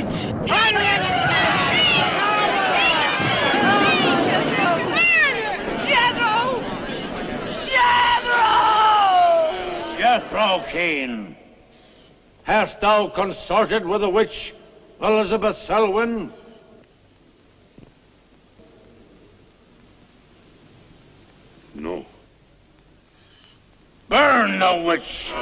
witch! Jethro Keen, hast thou consorted with the witch Elizabeth Selwyn? No. Burn the witch!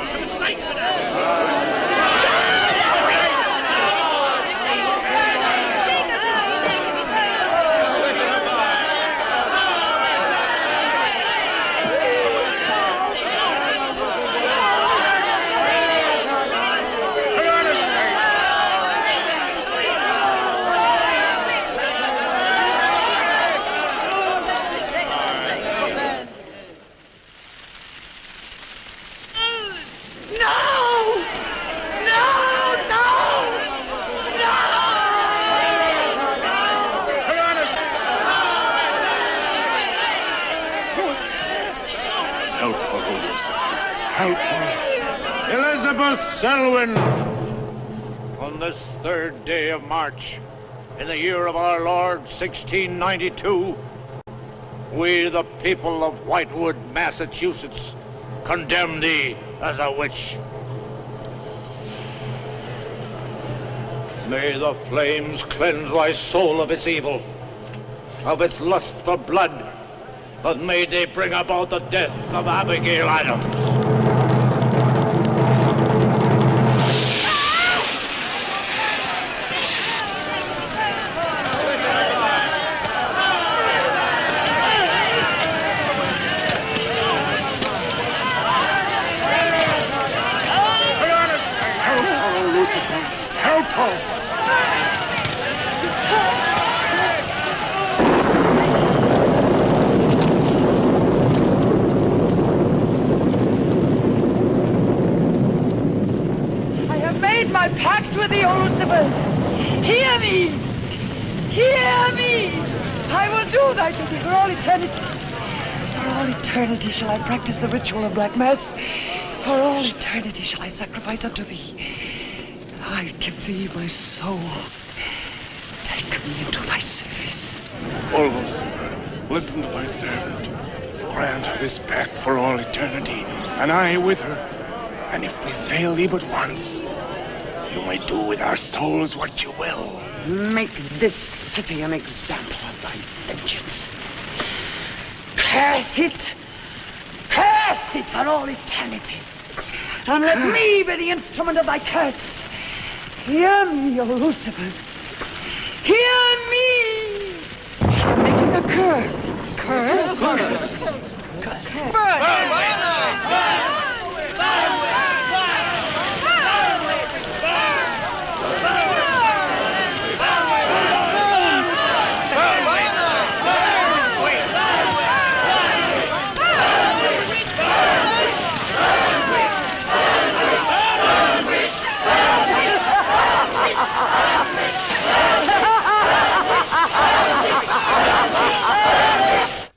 Elizabeth Selwyn, on this 3rd day of March, in the year of our Lord 1692, we, the people of Whitewood, Massachusetts, condemn thee as a witch. May the flames cleanse thy soul of its evil, of its lust for blood, but may they bring about the death of Abigail Adams. Help her! I have made my pact with the Elizabeth. Hear me! Hear me! I will do thy bidding for all eternity. For all eternity shall I practice the ritual of Black Mass. For all eternity shall I sacrifice unto thee. I give thee my soul. Take me into thy service. O Lucifer, listen to thy servant. Grant her this pact for all eternity, and I with her. And if we fail thee but once, you may do with our souls what you will. Make this city an example of thy vengeance. Curse it! Curse it for all eternity! And let me be the instrument of thy curse. Hear me, O Lucifer. Hear me! Making a curse. Curse? Burn!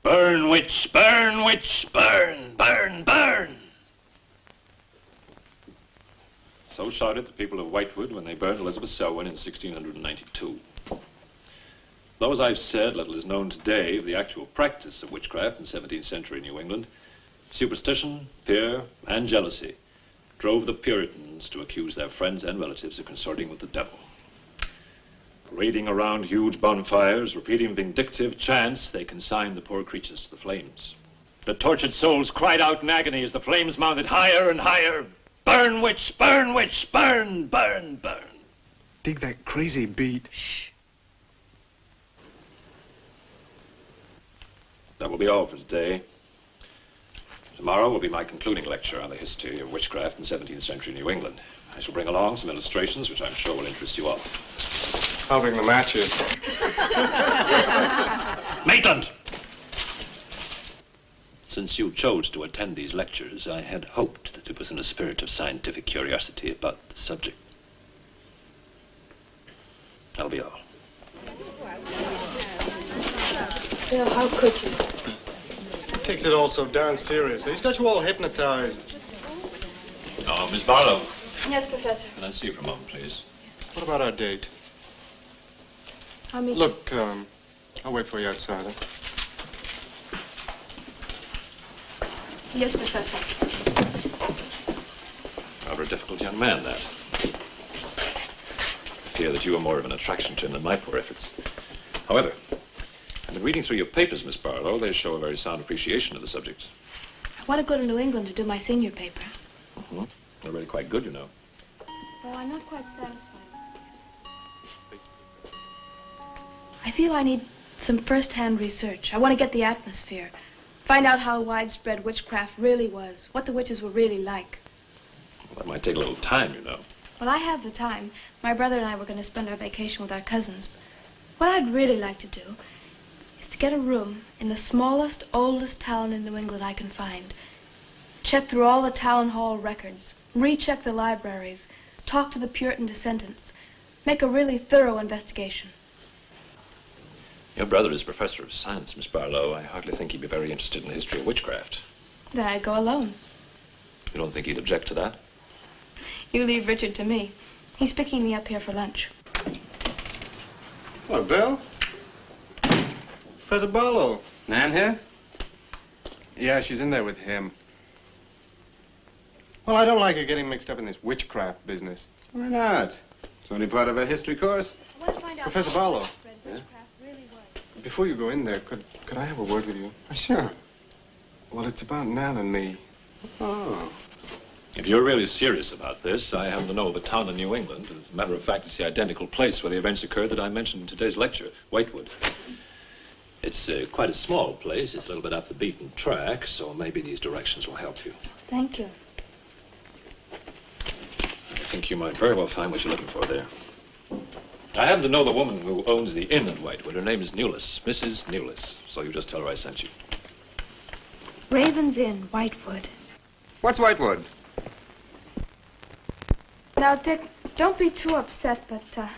Burn, witch, burn, witch, burn, burn, burn. So shouted the people of Whitewood when they burned Elizabeth Selwyn in 1692. Though, as I've said, little is known today of the actual practice of witchcraft in 17th century New England, superstition, fear, and jealousy drove the Puritans to accuse their friends and relatives of consorting with the devil. Raiding around huge bonfires, repeating vindictive chants, they consigned the poor creatures to the flames. The tortured souls cried out in agony as the flames mounted higher and higher. Burn, witch, burn, witch, burn, burn, burn. Dig that crazy beat. Shh. That will be all for today. Tomorrow will be my concluding lecture on the history of witchcraft in 17th century New England. I shall bring along some illustrations which I'm sure will interest you all. I'll bring the matches. Maitland! Since you chose to attend these lectures, I had hoped that it was in a spirit of scientific curiosity about the subject. That'll be all. Bill, how could you? He takes it all so darn seriously. He's got you all hypnotized. Oh, Miss Barlow. Yes, Professor. Can I see you for a moment, please? What about our date? I'll meet you. Look, I'll wait for you outside. Huh? Yes, Professor. Rather a difficult young man, that. I fear that you are more of an attraction to him than my poor efforts. However, I've been reading through your papers, Miss Barlow. They show a very sound appreciation of the subject. I want to go to New England to do my senior paper. Mm-hmm. They're really quite good, you know. Well, I'm not quite satisfied. I feel I need some first-hand research. I want to get the atmosphere. Find out how widespread witchcraft really was. What the witches were really like. Well, that might take a little time, you know. Well, I have the time. My brother and I were going to spend our vacation with our cousins. What I'd really like to do is to get a room in the smallest, oldest town in New England I can find. Check through all the town hall records. Recheck the libraries. Talk to the Puritan descendants. Make a really thorough investigation. Your brother is professor of science, Miss Barlow. I hardly think he'd be very interested in the history of witchcraft. Then I'd go alone. You don't think he'd object to that? You leave Richard to me. He's picking me up here for lunch. Hello, Bill. Professor Barlow. Nan here? Yeah, she's in there with him. Well, I don't like her getting mixed up in this witchcraft business. Why not? It's only part of a history course. I want to find out Professor how Barlow. widespread witchcraft really was. Before you go in there, could I have a word with you? Sure. Well, it's about Nan and me. Oh. If you're really serious about this, I happen to know of a town in New England. As a matter of fact, it's the identical place where the events occurred that I mentioned in today's lecture, Whitewood. It's quite a small place. It's a little bit off the beaten track, so maybe these directions will help you. Thank you. I think you might very well find what you're looking for there. I happen to know the woman who owns the inn at Whitewood. Her name is Newless, Mrs. Newless. So you just tell her I sent you. Raven's Inn, Whitewood. What's Whitewood? Now, Dick, don't be too upset, but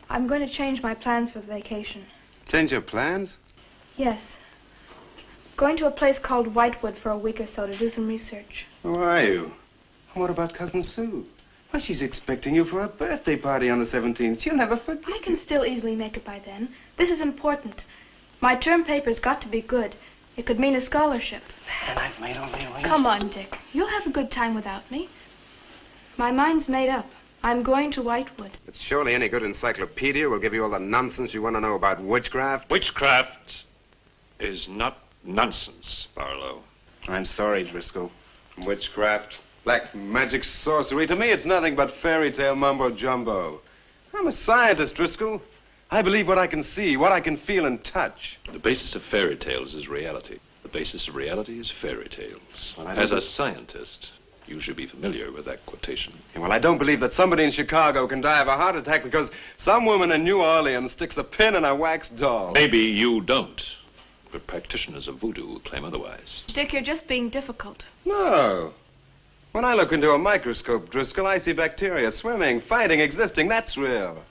I'm going to change my plans for the vacation. Change your plans? Yes. Going to a place called Whitewood for a week or so to do some research. Who are you? What about Cousin Sue? Why, she's expecting you for a birthday party on the 17th. She'll never forget. I can still easily make it by then. This is important. My term paper's got to be good. It could mean a scholarship. And I've made all the arrangements. Come on, Dick. You'll have a good time without me. My mind's made up. I'm going to Whitewood. But surely any good encyclopedia will give you all the nonsense you want to know about witchcraft. Witchcraft is not nonsense, Barlow. I'm sorry, Driscoll. Witchcraft, black magic, sorcery. To me, it's nothing but fairy tale mumbo-jumbo. I'm a scientist, Driscoll. I believe what I can see, what I can feel and touch. The basis of fairy tales is reality. The basis of reality is fairy tales. Well, As a scientist, you should be familiar with that quotation. Yeah, well, I don't believe that somebody in Chicago can die of a heart attack because some woman in New Orleans sticks a pin in a wax doll. Maybe you don't, but practitioners of voodoo claim otherwise. Dick, you're just being difficult. No. When I look into a microscope, Driscoll, I see bacteria swimming, fighting, existing. That's real.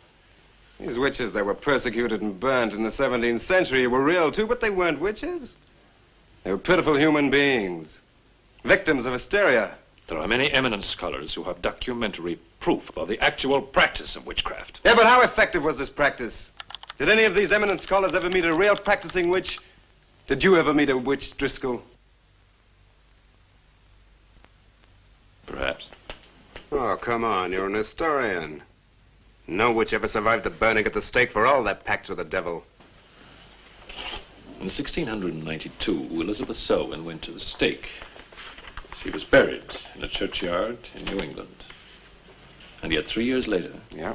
These witches that were persecuted and burnt in the 17th century were real, too, but they weren't witches. They were pitiful human beings, victims of hysteria. There are many eminent scholars who have documentary proof of the actual practice of witchcraft. Yeah, but how effective was this practice? Did any of these eminent scholars ever meet a real practicing witch? Did you ever meet a witch, Driscoll? Perhaps. Oh, come on, you're an historian. No witch ever survived the burning at the stake for all that pact with the devil. In 1692, Elizabeth Selwyn went to the stake. She was buried in a churchyard in New England. And yet 3 years later... Yeah?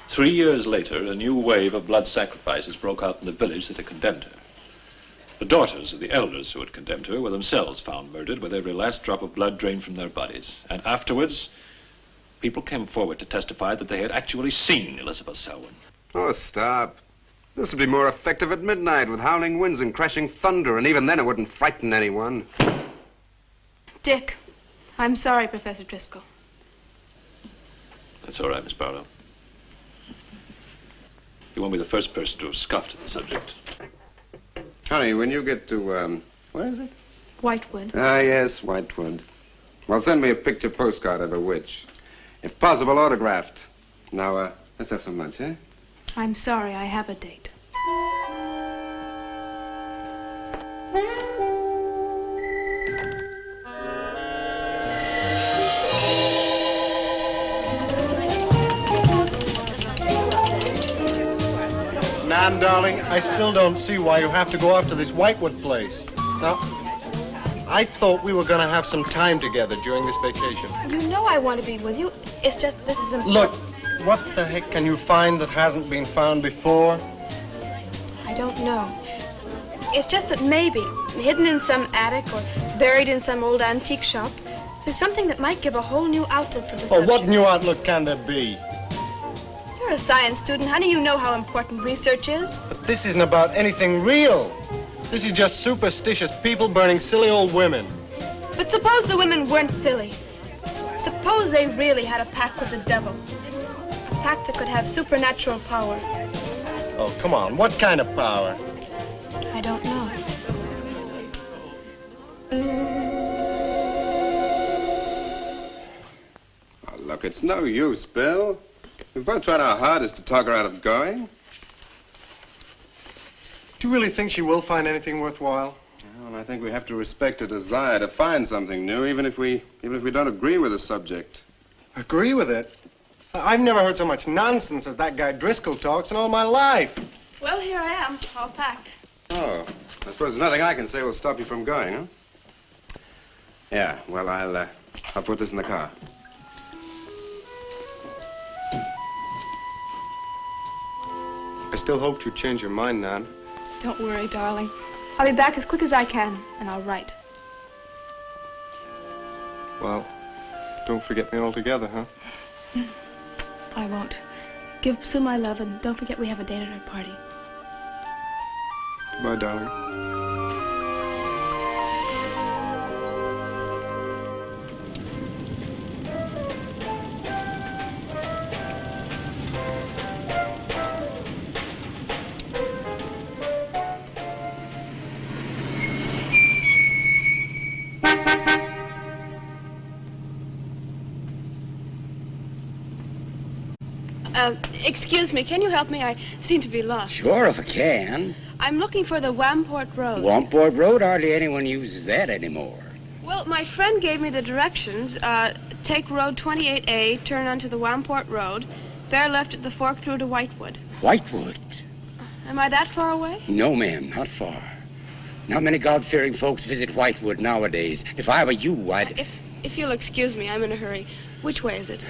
3 years later, a new wave of blood sacrifices broke out in the village that had condemned her. The daughters of the elders who had condemned her were themselves found murdered with every last drop of blood drained from their bodies. And afterwards, people came forward to testify that they had actually seen Elizabeth Selwyn. Oh, stop. This would be more effective at midnight with howling winds and crashing thunder, and even then it wouldn't frighten anyone. Dick, I'm sorry, Professor Driscoll. That's all right, Miss Barlow. You won't be the first person to have scoffed at the subject. Honey, when you get to, where is it? Whitewood. Ah, yes, Whitewood. Well, send me a picture postcard of a witch. If possible, autographed. Now, let's have some lunch, eh? I'm sorry, I have a date. Nan, darling, I still don't see why you have to go off to this Whitewood place. Now, I thought we were going to have some time together during this vacation. You know I want to be with you. It's just this is important. Look, what the heck can you find that hasn't been found before? I don't know. It's just that maybe, hidden in some attic or buried in some old antique shop, there's something that might give a whole new outlook to the subject. What new outlook can there be? You're a science student, honey. You know how important research is. But this isn't about anything real. This is just superstitious people burning silly old women. But suppose the women weren't silly. Suppose they really had a pact with the devil. A pact that could have supernatural power. Oh, come on. What kind of power? I don't know. Oh, look, it's no use, Bill. We've both tried our hardest to talk her out of going. Do you really think she will find anything worthwhile? Well, I think we have to respect her desire to find something new, even if we don't agree with the subject. Agree with it? I've never heard so much nonsense as that guy Driscoll talks in all my life. Well, here I am, all packed. Oh, I suppose there's nothing I can say will stop you from going, huh? Yeah, well, I'll put this in the car. I still hoped you'd change your mind, Nan. Don't worry, darling. I'll be back as quick as I can, and I'll write. Well, don't forget me altogether, huh? I won't. Give Sue my love, and don't forget we have a date at her party. Goodbye, darling. Excuse me, can you help me? I seem to be lost. Sure, if I can. I'm looking for the Wamport Road. Wamport Road, hardly anyone uses that anymore. Well, my friend gave me the directions. Take Road 28A, turn onto the Wamport Road, bear left at the fork through to Whitewood. Whitewood? Am I that far away? No, ma'am, not far. Not many God-fearing folks visit Whitewood nowadays. If I were you, I'd... If you'll excuse me, I'm in a hurry. Which way is it?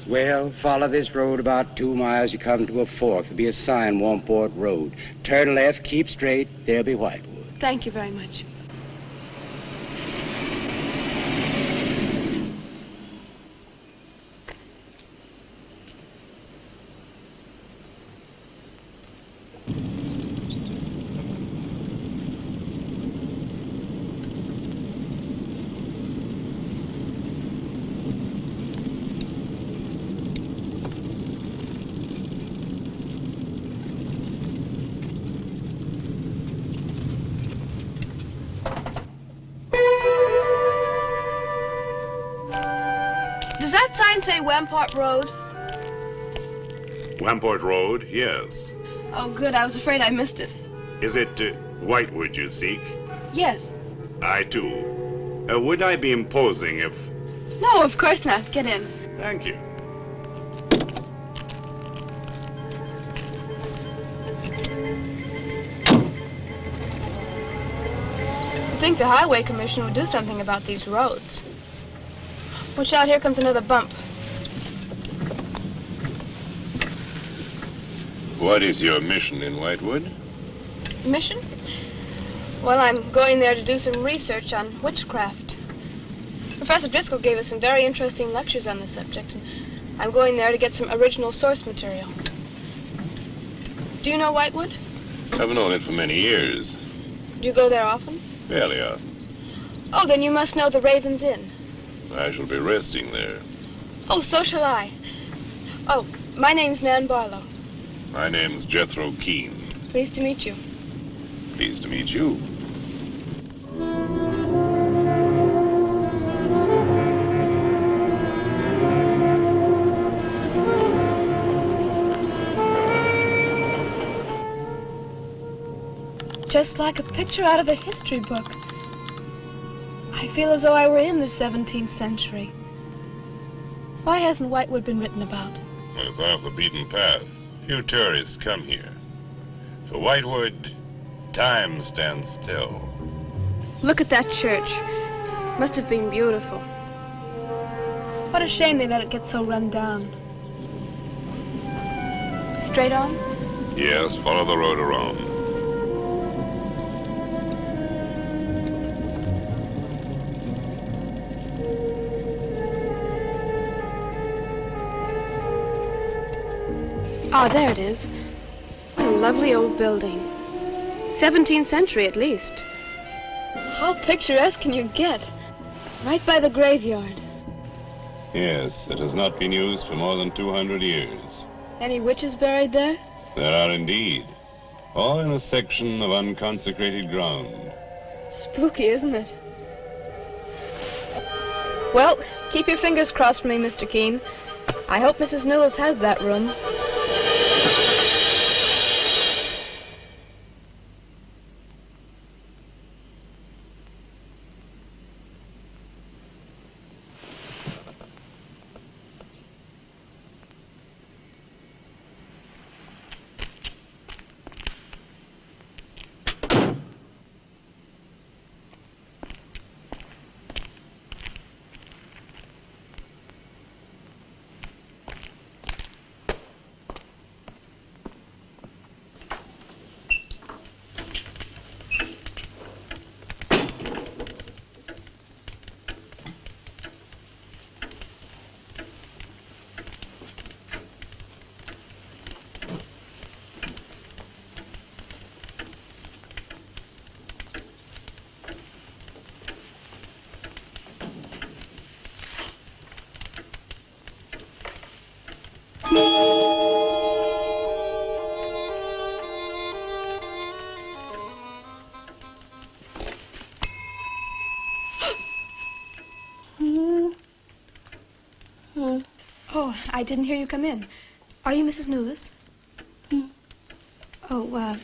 Well, follow this road about 2 miles. You come to a fork. There'll be a sign, Wamport Road. Turn left, keep straight. There'll be Whitewood. Thank you very much. Does that sign say Wamport Road? Wamport Road, yes. Oh, good. I was afraid I missed it. Is it Whitewood you seek? Yes. I, too. Would I be imposing if... No, of course not. Get in. Thank you. I think the Highway Commission would do something about these roads. Watch out, here comes another bump. What is your mission in Whitewood? Mission? Well, I'm going there to do some research on witchcraft. Professor Driscoll gave us some very interesting lectures on the subject, and I'm going there to get some original source material. Do you know Whitewood? I've known it for many years. Do you go there often? Fairly often. Oh, then you must know the Raven's Inn. I shall be resting there. Oh, so shall I. Oh, my name's Nan Barlow. My name's Jethro Keene. Pleased to meet you. Pleased to meet you. just like a picture out of a history book. I feel as though I were in the 17th century. Why hasn't Whitewood been written about? It's off the beaten path. Few tourists come here. For Whitewood, time stands still. Look at that church. Must have been beautiful. What a shame they let it get so run down. Straight on? Yes, follow the road around. Oh, there it is. What a lovely old building. 17th century at least. How picturesque can you get? Right by the graveyard. Yes, it has not been used for more than 200 years. Any witches buried there? There are indeed. All in a section of unconsecrated ground. Spooky, isn't it? Well, keep your fingers crossed for me, Mr. Keene. I hope Mrs. Newless has that room. Oh, I didn't hear you come in. Are you Mrs. Newless? Oh,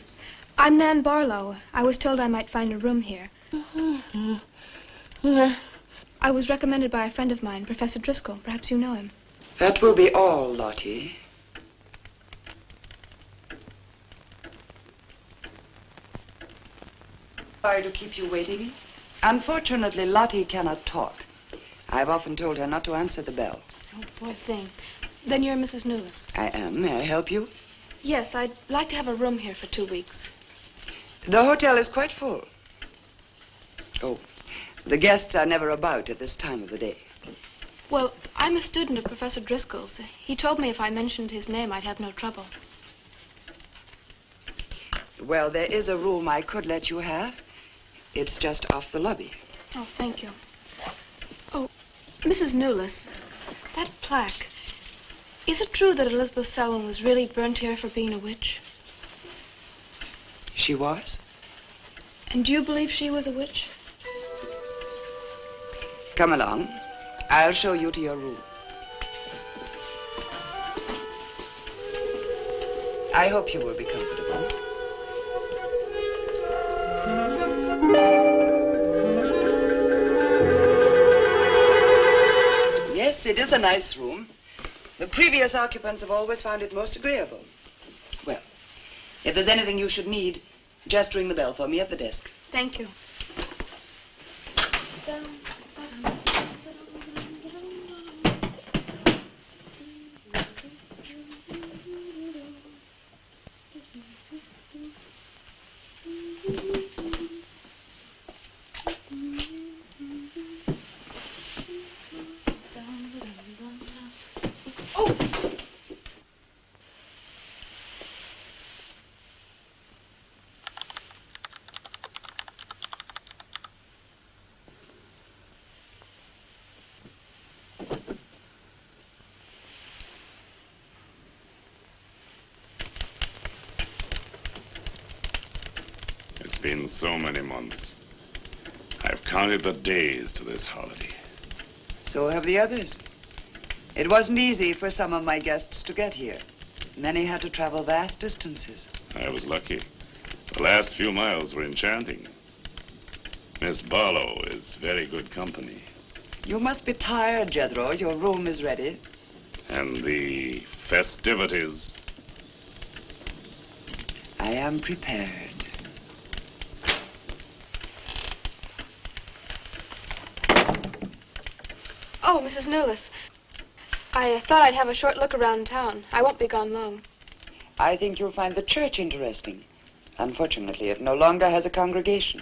I'm Nan Barlow. I was told I might find a room here. I was recommended by a friend of mine, Professor Driscoll. Perhaps you know him. That will be all, Lottie. Sorry to keep you waiting. Unfortunately, Lottie cannot talk. I've often told her not to answer the bell. Oh, poor thing. Then you're Mrs. Newless. I am. May I help you? Yes, I'd like to have a room here for 2 weeks. The hotel is quite full. Oh, the guests are never about at this time of the day. Well, I'm a student of Professor Driscoll's. He told me if I mentioned his name, I'd have no trouble. Well, there is a room I could let you have. It's just off the lobby. Oh, thank you. Oh, Mrs. Newless, that plaque. Is it true that Elizabeth Selwyn was really burnt here for being a witch? She was? And do you believe she was a witch? Come along. I'll show you to your room. I hope you will be comfortable. Yes, it is a nice room. The previous occupants have always found it most agreeable. Well, if there's anything you should need, just ring the bell for me at the desk. Thank you. It's been so many months. I've counted the days to this holiday. So have the others. It wasn't easy for some of my guests to get here. Many had to travel vast distances. I was lucky. The last few miles were enchanting. Miss Barlow is very good company. You must be tired, Jethro. Your room is ready. And the festivities. I am prepared. Oh, Mrs. Newless. I thought I'd have a short look around town. I won't be gone long. I think you'll find the church interesting. Unfortunately, it no longer has a congregation.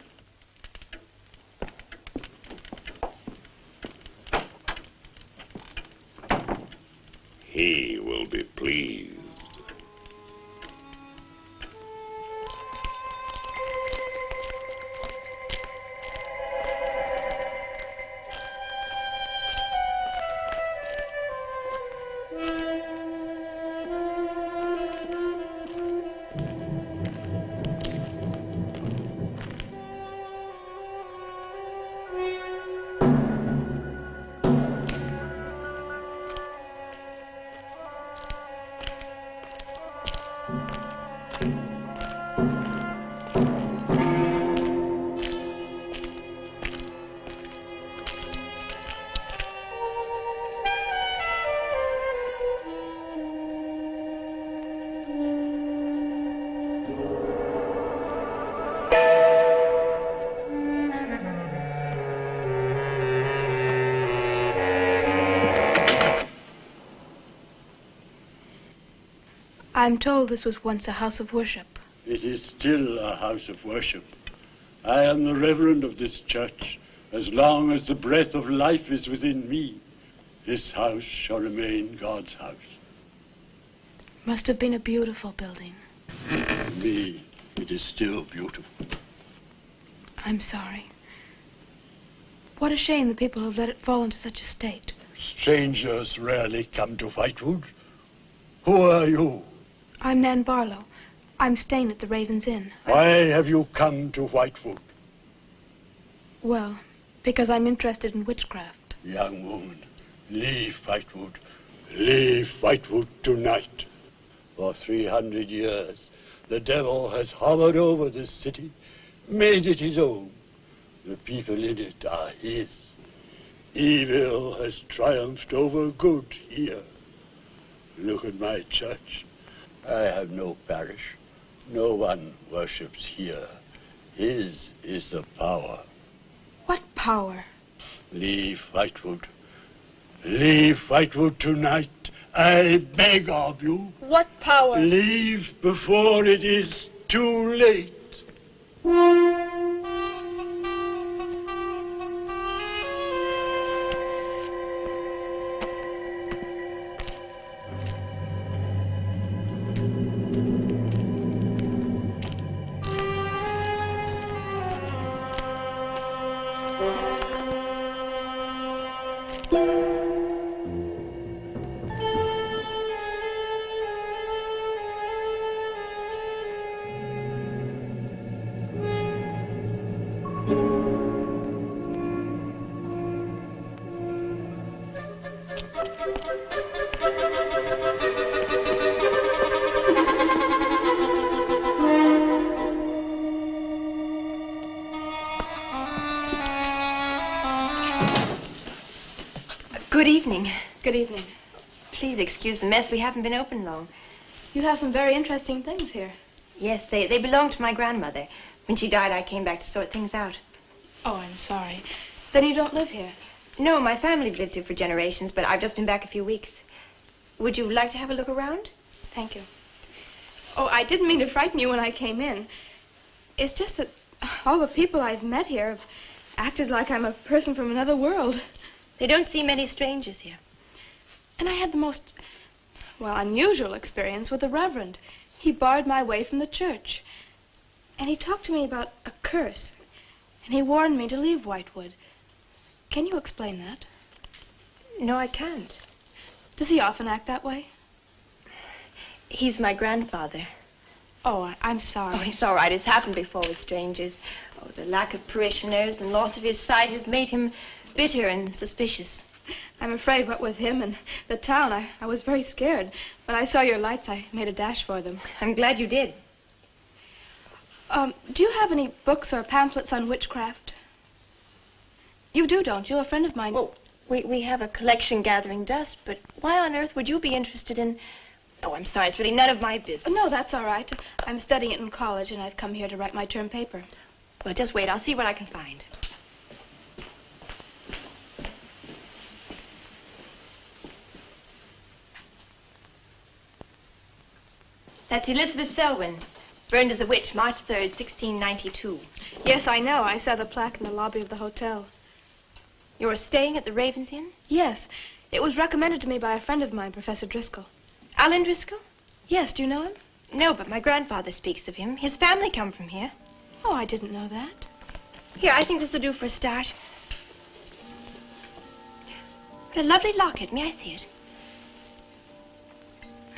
He will be pleased. I'm told this was once a house of worship. It is still a house of worship. I am the reverend of this church. As long as the breath of life is within me, this house shall remain God's house. Must have been a beautiful building. For me, it is still beautiful. I'm sorry. What a shame the people have let it fall into such a state. Strangers rarely come to Whitewood. Who are you? I'm Nan Barlow. I'm staying at the Raven's Inn. Why have you come to Whitewood? Well, because I'm interested in witchcraft. Young woman, leave Whitewood. Leave Whitewood tonight. For 300 years, the devil has hovered over this city, made it his own. The people in it are his. Evil has triumphed over good here. Look at my church. I have no parish. No one worships here. His is the power. What power? Leave Whitewood. Leave Whitewood tonight. I beg of you. What power? Leave before it is too late. Good evening. Good evening. Please excuse the mess. We haven't been open long. You have some very interesting things here. Yes, they belonged to my grandmother. When she died, I came back to sort things out. Oh, I'm sorry. Then you don't live here? No, my family lived here for generations, but I've just been back a few weeks. Would you like to have a look around? Thank you. Oh, I didn't mean to frighten you when I came in. It's just that all the people I've met here have acted like I'm a person from another world. They don't see many strangers here. And I had the most, well, unusual experience with the Reverend. He barred my way from the church. And he talked to me about a curse. And he warned me to leave Whitewood. Can you explain that? No, I can't. Does he often act that way? He's my grandfather. Oh, I'm sorry. Oh, it's all right. It's happened before with strangers. Oh, the lack of parishioners and loss of his sight has made him bitter and suspicious. I'm afraid what with him and the town, I was very scared. When I saw your lights, I made a dash for them. I'm glad you did. Do you have any books or pamphlets on witchcraft? You do, don't you? A friend of mine... Well, we have a collection gathering dust, but why on earth would you be interested in... Oh, I'm sorry, it's really none of my business. No, that's all right. I'm studying it in college, and I've come here to write my term paper. Well, just wait. I'll see what I can find. That's Elizabeth Selwyn, burned as a witch, March 3rd, 1692. Yes, I know. I saw the plaque in the lobby of the hotel. You were staying at the Ravens Inn? Yes. It was recommended to me by a friend of mine, Professor Driscoll. Alan Driscoll? Yes, do you know him? No, but my grandfather speaks of him. His family come from here. Oh, I didn't know that. Here, I think this will do for a start. What a lovely locket. May I see it?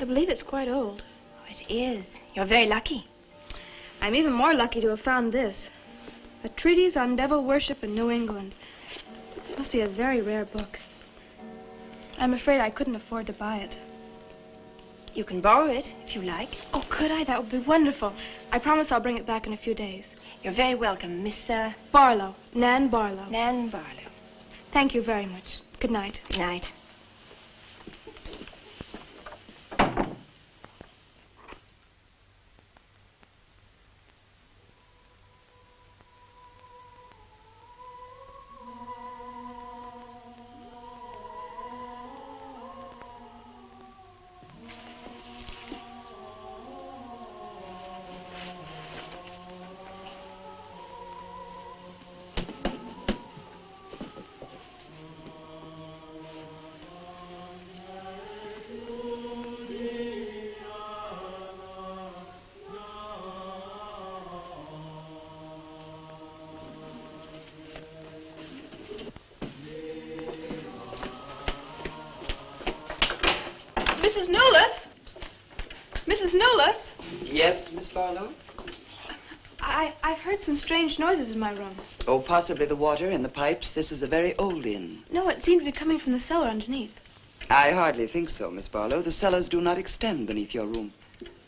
I believe it's quite old. Oh, it is. You're very lucky. I'm even more lucky to have found this. A treatise on devil worship in New England. This must be a very rare book. I'm afraid I couldn't afford to buy it. You can borrow it, if you like. Oh, could I? That would be wonderful. I promise I'll bring it back in a few days. You're very welcome, Miss, Barlow. Nan Barlow. Nan Barlow. Thank you very much. Good night. Good night. Mrs. Newless? Mrs. Newless? Yes, Miss Barlow? I've heard some strange noises in my room. Oh, possibly the water in the pipes. This is a very old inn. No, it seemed to be coming from the cellar underneath. I hardly think so, Miss Barlow. The cellars do not extend beneath your room.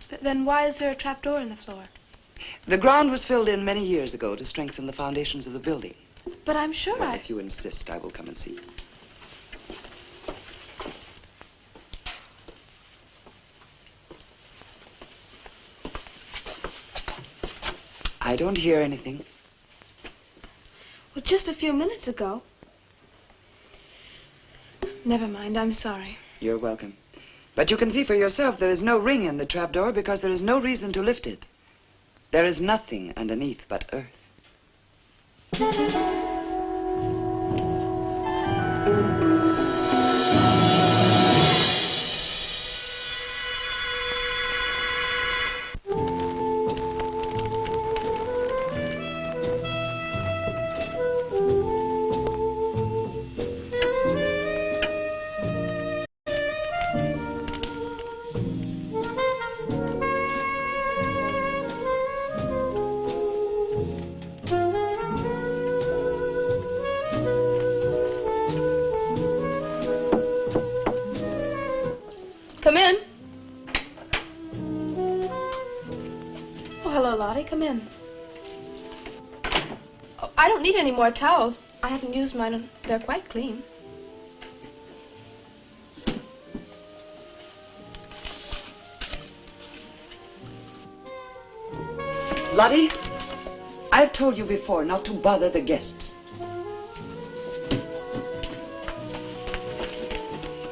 But then why is there a trapdoor in the floor? The ground was filled in many years ago to strengthen the foundations of the building. But I'm sure Well, if you insist, I will come and see. I don't hear anything. Well, just a few minutes ago. Never mind, I'm sorry. You're welcome. But you can see for yourself there is no ring in the trapdoor because there is no reason to lift it. There is nothing underneath but earth. Come in. Oh, hello, Lottie. Come in. Oh, I don't need any more towels. I haven't used mine, and they're quite clean. Lottie, I've told you before not to bother the guests.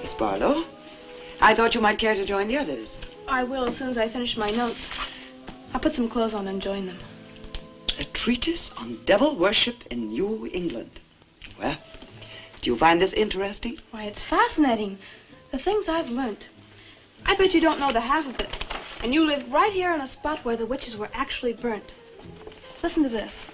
Miss Barlow, I thought you might care to join the others. I will as soon as I finish my notes. I'll put some clothes on and join them. A treatise on devil worship in New England. Well, do you find this interesting? Why, it's fascinating. The things I've learned. I bet you don't know the half of it. And you live right here on a spot where the witches were actually burnt. Listen to this.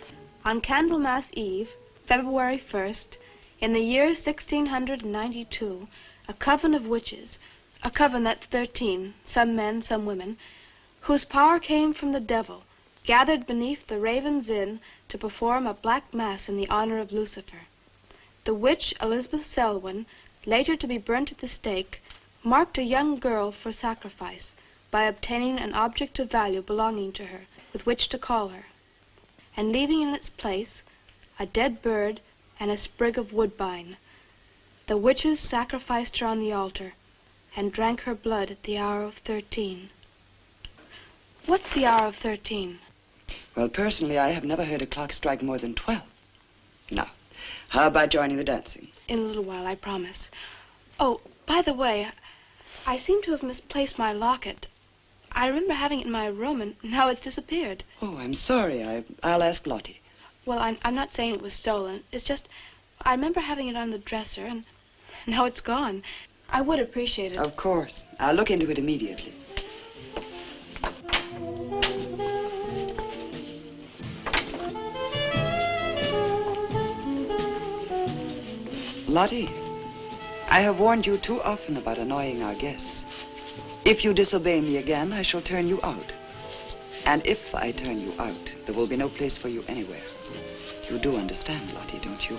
On Candlemas Eve, February 1st, in the year 1692, a coven of witches, a coven that's 13, some men, some women, whose power came from the devil, gathered beneath the Ravens Inn to perform a black mass in the honor of Lucifer. The witch Elizabeth Selwyn, later to be burnt at the stake, marked a young girl for sacrifice by obtaining an object of value belonging to her, with which to call her, and leaving in its place a dead bird and a sprig of woodbine. The witches sacrificed her on the altar and drank her blood at the hour of 13. What's the hour of 13? Well, personally, I have never heard a clock strike more than 12. Now, how about joining the dancing? In a little while, I promise. Oh, by the way, I seem to have misplaced my locket. I remember having it in my room, and now it's disappeared. Oh, I'm sorry. I'll ask Lottie. Well, I'm not saying it was stolen. It's just, I remember having it on the dresser, and now it's gone. I would appreciate it. Of course. I'll look into it immediately. Lottie, I have warned you too often about annoying our guests. If you disobey me again, I shall turn you out. And if I turn you out, there will be no place for you anywhere. You do understand, Lottie, don't you?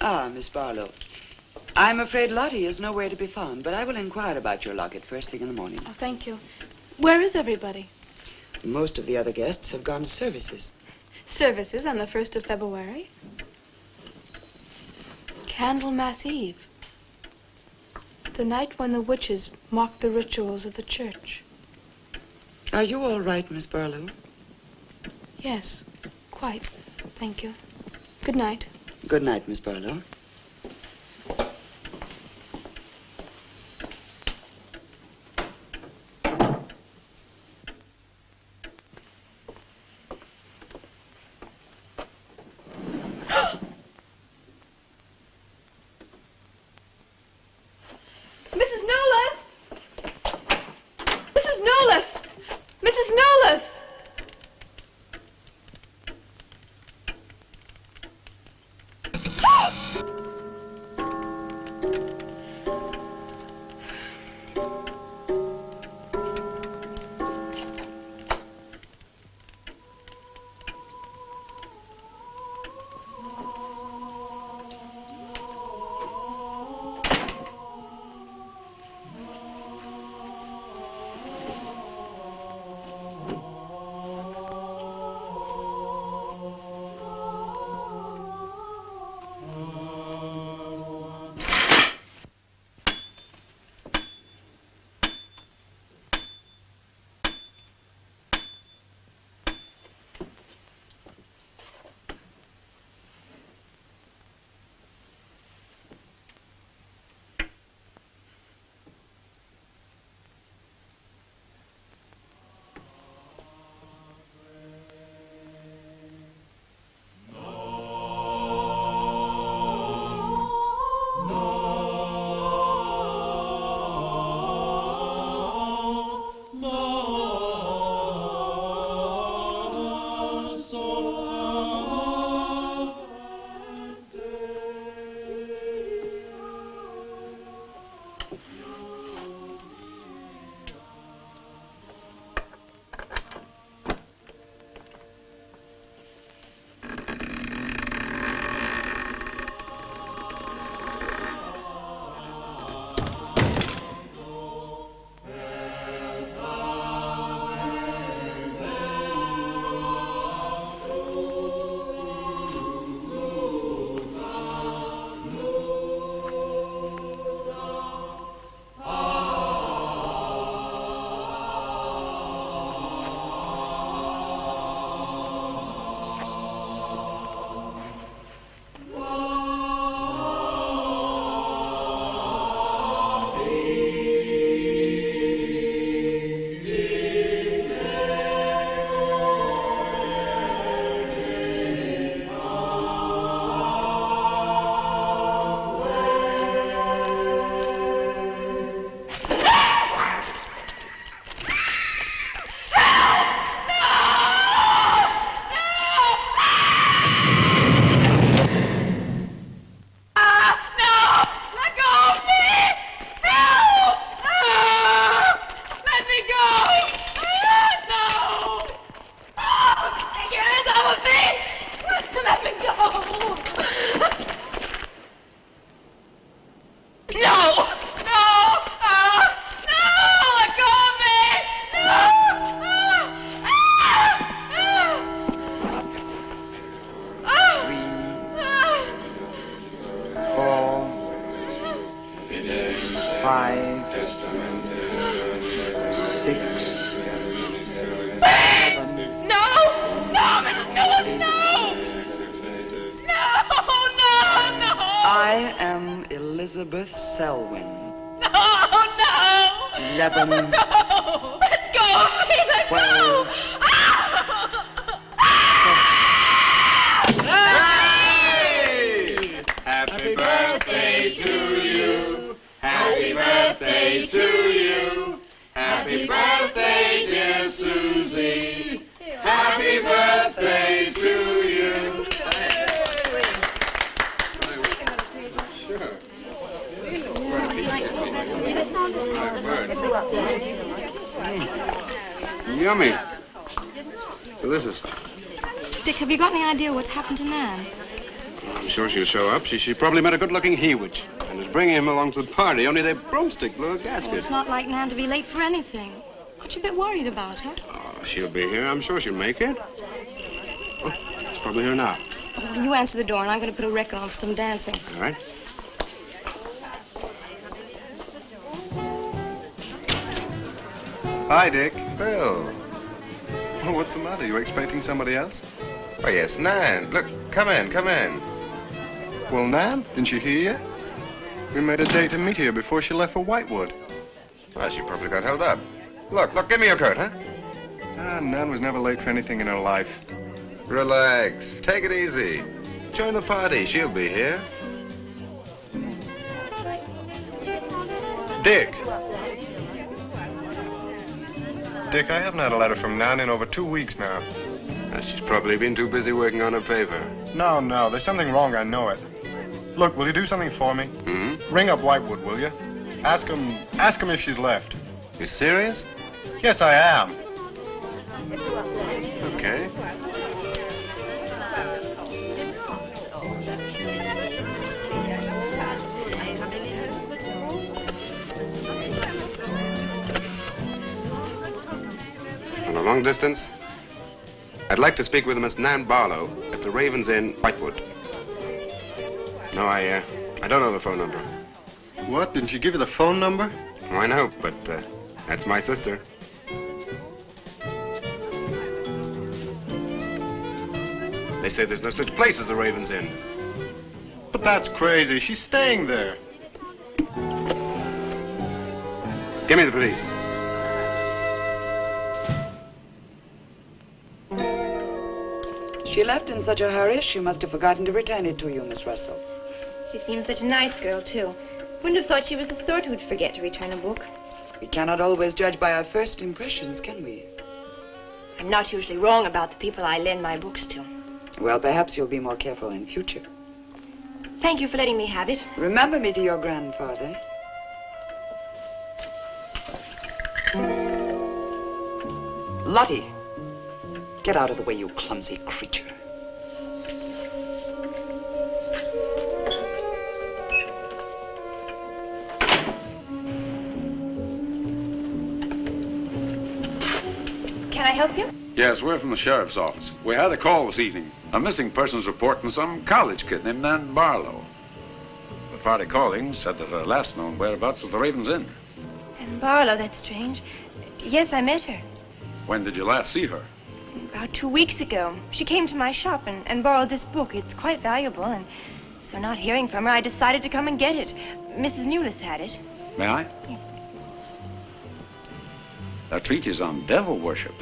Ah, Miss Barlow. I'm afraid Lottie is nowhere to be found, but I will inquire about your locket first thing in the morning. Oh, thank you. Where is everybody? Most of the other guests have gone to services. Services on the 1st of February? Candlemas Eve. The night when the witches mocked the rituals of the church. Are you all right, Miss Barlow? Yes, quite. Thank you. Good night. Good night, Miss Barlow. Mrs. Newless! Mrs. Newless! Mrs. Newless! I am Elizabeth Selwyn. No, no! 11. No! Let go of me! Let 12. go! Hey! Happy birthday to you. Happy birthday to you. Happy birthday, dear Susie. Happy birthday to you. Yummy. Delicious. Dick, have you got any idea what's happened to Nan? I'm sure she'll show up. She probably met a good-looking he-witch and is bringing him along to the party, only their broomstick blew a gasket. Well, it's not like Nan to be late for anything. Aren't you a bit worried about her? Oh, she'll be here. I'm sure she'll make it. Oh, it's probably here now. Well, you answer the door, and I'm going to put a record on for some dancing. All right. Hi, Dick. Bill. Oh, what's the matter? You expecting somebody else? Oh, yes, Nan. Look, come in, come in. Well, Nan, didn't she hear you? We made a date to meet here before she left for Whitewood. Well, she probably got held up. Look, give me your coat, huh? Ah, Nan was never late for anything in her life. Relax. Take it easy. Join the party. She'll be here. Dick. Dick, I haven't had a letter from Nan in over 2 weeks now. She's probably been too busy working on her paper. No, there's something wrong, I know it. Look, will you do something for me? Hmm? Ring up Whitewood, will you? Ask him if she's left. You serious? Yes, I am. Okay. On a long distance, I'd like to speak with Miss Nan Barlow at the Raven's Inn, Whitewood. No, I don't know the phone number. What? Didn't she give you the phone number? Oh, I know, but that's my sister. They say there's no such place as the Raven's Inn. But that's crazy. She's staying there. Give me the police. She left in such a hurry, she must have forgotten to return it to you, Miss Russell. She seems such a nice girl, too. Wouldn't have thought she was the sort who'd forget to return a book. We cannot always judge by our first impressions, can we? I'm not usually wrong about the people I lend my books to. Well, perhaps you'll be more careful in future. Thank you for letting me have it. Remember me to your grandfather. Lottie, get out of the way, you clumsy creature. Can I help you? Yes, we're from the sheriff's office. We had a call this evening. A missing person's reporting some college kid named Nan Barlow. The party calling said that her last known whereabouts was the Raven's Inn. Nan Barlow, that's strange. Yes, I met her. When did you last see her? About 2 weeks ago. She came to my shop and borrowed this book. It's quite valuable, and so not hearing from her, I decided to come and get it. Mrs. Newless had it. May I? Yes. That treatise on devil worship.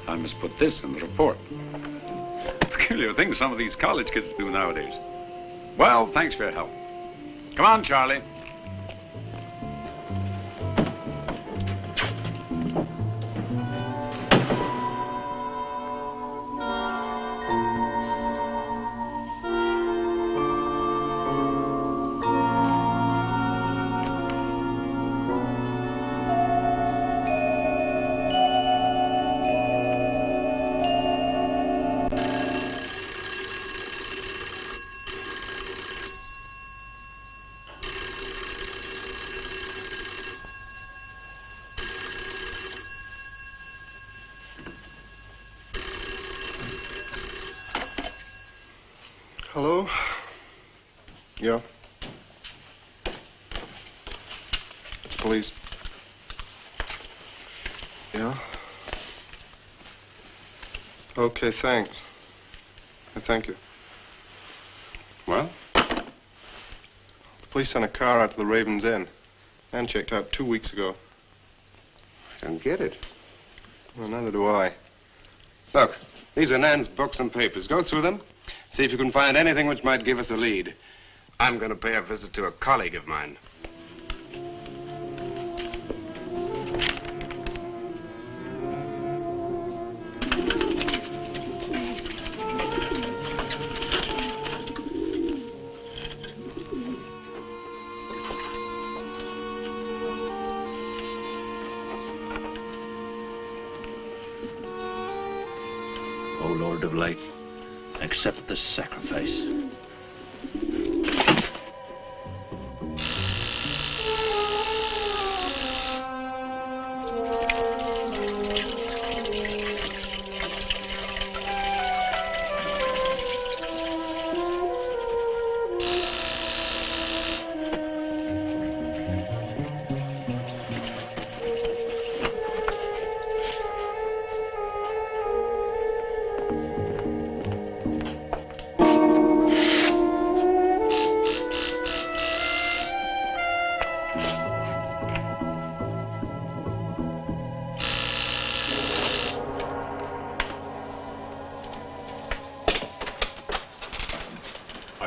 I must put this in the report. Peculiar things some of these college kids do nowadays. Well, thanks for your help. Come on, Charlie. Hello? Yeah? It's police. Yeah? Okay, thanks. Thank you. Well? Police sent a car out to the Raven's Inn. Nan checked out 2 weeks ago. I don't get it. Well, neither do I. Look, these are Nan's books and papers. Go through them. See if you can find anything which might give us a lead. I'm going to pay a visit to a colleague of mine. O Lord of Light, accept this sacrifice.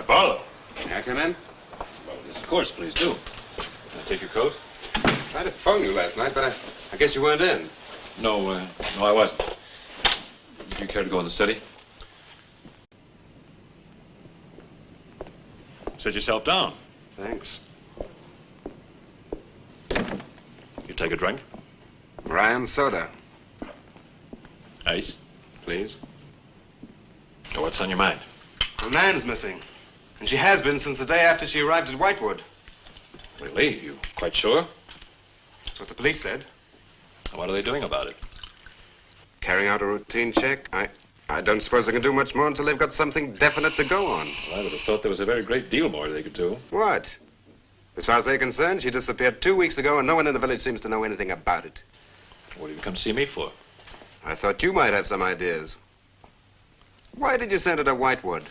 Barlow. May I come in? Well, yes, of course, please do. Can I take your coat? I tried to phone you last night, but I guess you weren't in. No, I wasn't. Do you care to go in the study? Sit yourself down. Thanks. You take a drink? Ryan soda. Ice? Please. So what's on your mind? Well, Nan's missing. And she has been since the day after she arrived at Whitewood. Really? You quite sure? That's what the police said. What are they doing about it? Carrying out a routine check. I don't suppose they can do much more until they've got something definite to go on. Well, I would have thought there was a very great deal more they could do. What? As far as they're concerned, she disappeared 2 weeks ago and no one in the village seems to know anything about it. What have you come to see me for? I thought you might have some ideas. Why did you send her to Whitewood?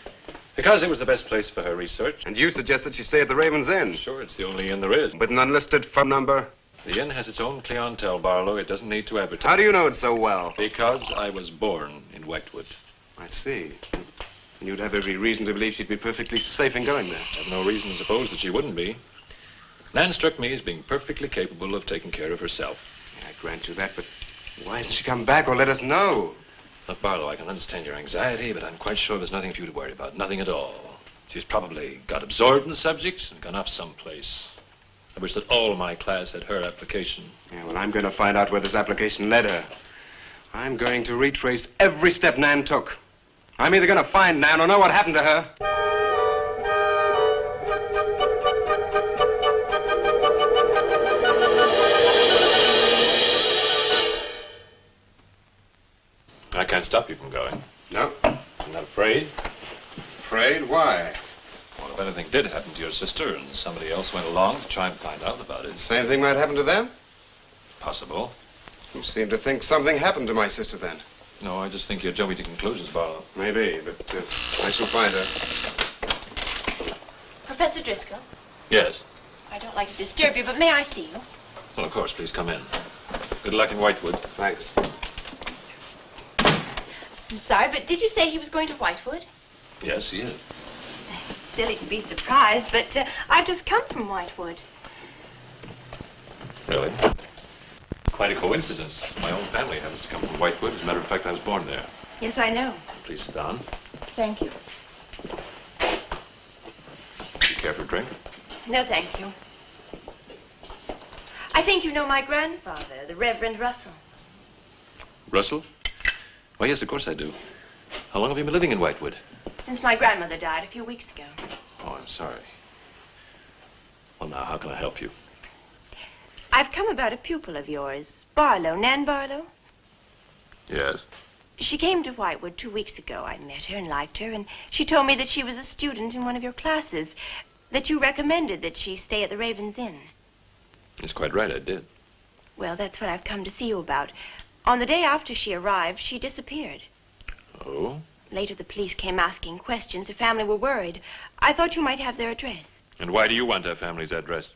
Because it was the best place for her research. And you suggested she stay at the Raven's Inn. Sure, it's the only inn there is. With an unlisted phone number? The inn has its own clientele, Barlow. It doesn't need to advertise. How do you know it so well? Because I was born in Whitewood. I see. And you'd have every reason to believe she'd be perfectly safe in going there. I have no reason to suppose that she wouldn't be. Nan struck me as being perfectly capable of taking care of herself. Yeah, I grant you that, but why hasn't she come back or let us know? Look, Barlow, I can understand your anxiety, but I'm quite sure there's nothing for you to worry about. Nothing at all. She's probably got absorbed in the subject and gone off someplace. I wish that all my class had her application. Yeah, well, I'm going to find out where this application led her. I'm going to retrace every step Nan took. I'm either going to find Nan or know what happened to her. I can't stop you from going. No. I'm not afraid. Afraid? Why? Well, if anything did happen to your sister and somebody else went along to try and find out about it. Same thing might happen to them? Possible. You seem to think something happened to my sister then. No, I just think you're jumping to conclusions, Barlow. Maybe, but I shall find her. Professor Driscoll, Yes. I don't like to disturb you, but may I see you? Well, of course, please come in. Good luck in Whitewood. Thanks. I'm sorry, but did you say he was going to Whitewood? Yes, he is. It's silly to be surprised, but I've just come from Whitewood. Really? Quite a coincidence. My own family happens to come from Whitewood. As a matter of fact, I was born there. Yes, I know. Please sit down. Thank you. You care for a drink? No, thank you. I think you know my grandfather, the Reverend Russell. Russell? Oh, yes, of course I do. How long have you been living in Whitewood? Since my grandmother died a few weeks ago. Oh, I'm sorry. Well, now, how can I help you? I've come about a pupil of yours, Barlow, Nan Barlow. Yes? She came to Whitewood 2 weeks ago. I met her and liked her, and she told me that she was a student in one of your classes, that you recommended that she stay at the Raven's Inn. That's quite right, I did. Well, that's what I've come to see you about. On the day after she arrived, she disappeared. Oh? Later, the police came asking questions. Her family were worried. I thought you might have their address. And why do you want her family's address?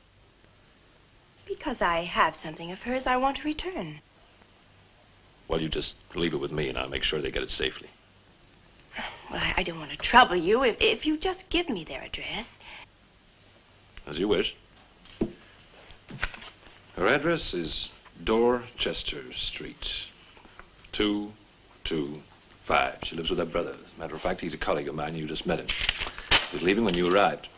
Because I have something of hers I want to return. Well, you just leave it with me and I'll make sure they get it safely. Well, I don't want to trouble you. If you just give me their address. As you wish. Her address is Dorchester Street, 225. She lives with her brother. As a matter of fact, he's a colleague of mine. You just met him. He was leaving when you arrived.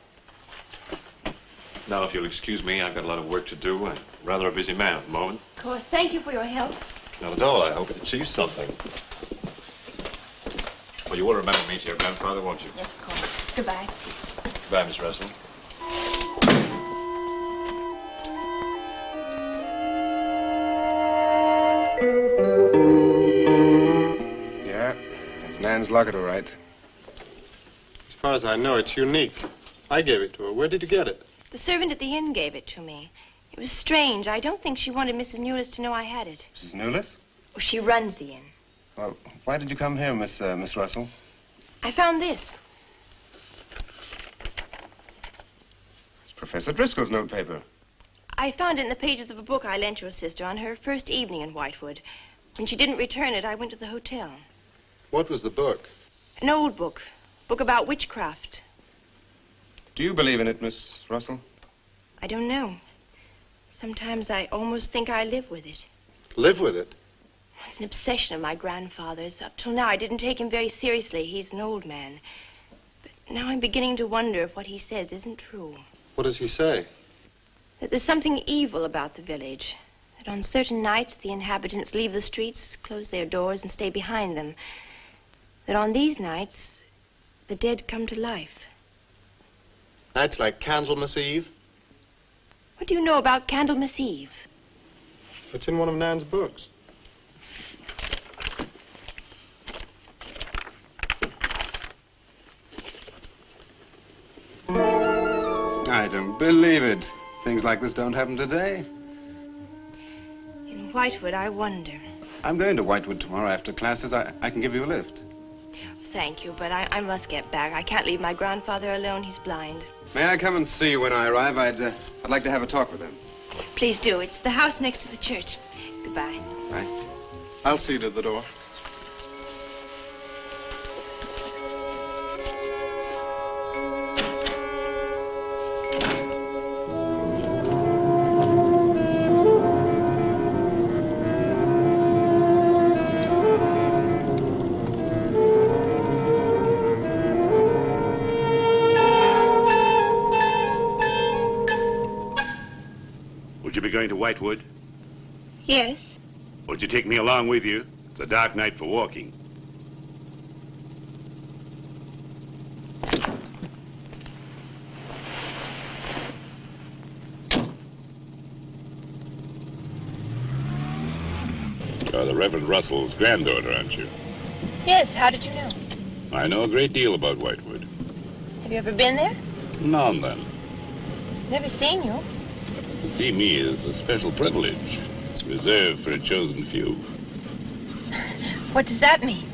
Now, if you'll excuse me, I've got a lot of work to do. I'm rather a busy man at the moment. Of course. Thank you for your help. Not at all. I hope it achieves something. Well, you will remember me to your grandfather, won't you? Yes, of course. Goodbye. Goodbye, Miss Russell. Yeah, that's Nan's locket, all right. As far as I know, it's unique. I gave it to her. Where did you get it? The servant at the inn gave it to me. It was strange. I don't think she wanted Mrs. Newless to know I had it. Mrs. Newless? Oh, she runs the inn. Well, why did you come here, Miss Russell? I found this. It's Professor Driscoll's notepaper. I found it in the pages of a book I lent your sister on her first evening in Whitewood. When she didn't return it, I went to the hotel. What was the book? An old book. Book about witchcraft. Do you believe in it, Miss Russell? I don't know. Sometimes I almost think I live with it. Live with it? It's an obsession of my grandfather's. Up till now, I didn't take him very seriously. He's an old man. But now I'm beginning to wonder if what he says isn't true. What does he say? That there's something evil about the village. That on certain nights, the inhabitants leave the streets, close their doors, and stay behind them. That on these nights, the dead come to life. Nights like Candlemas Eve? What do you know about Candlemas Eve? It's in one of Nan's books. I don't believe it. Things like this don't happen today. In Whitewood, I wonder. I'm going to Whitewood tomorrow after classes. I can give you a lift. Thank you, but I must get back. I can't leave my grandfather alone. He's blind. May I come and see you when I arrive? I'd like to have a talk with him. Please do. It's the house next to the church. Goodbye. Bye. I'll see you to the door. Going to Whitewood? Yes. Would you take me along with you? It's a dark night for walking. You're the Reverend Russell's granddaughter, aren't you? Yes, how did you know? I know a great deal about Whitewood. Have you ever been there? Now and then. Never seen you. To see me is a special privilege, reserved for a chosen few. What does that mean?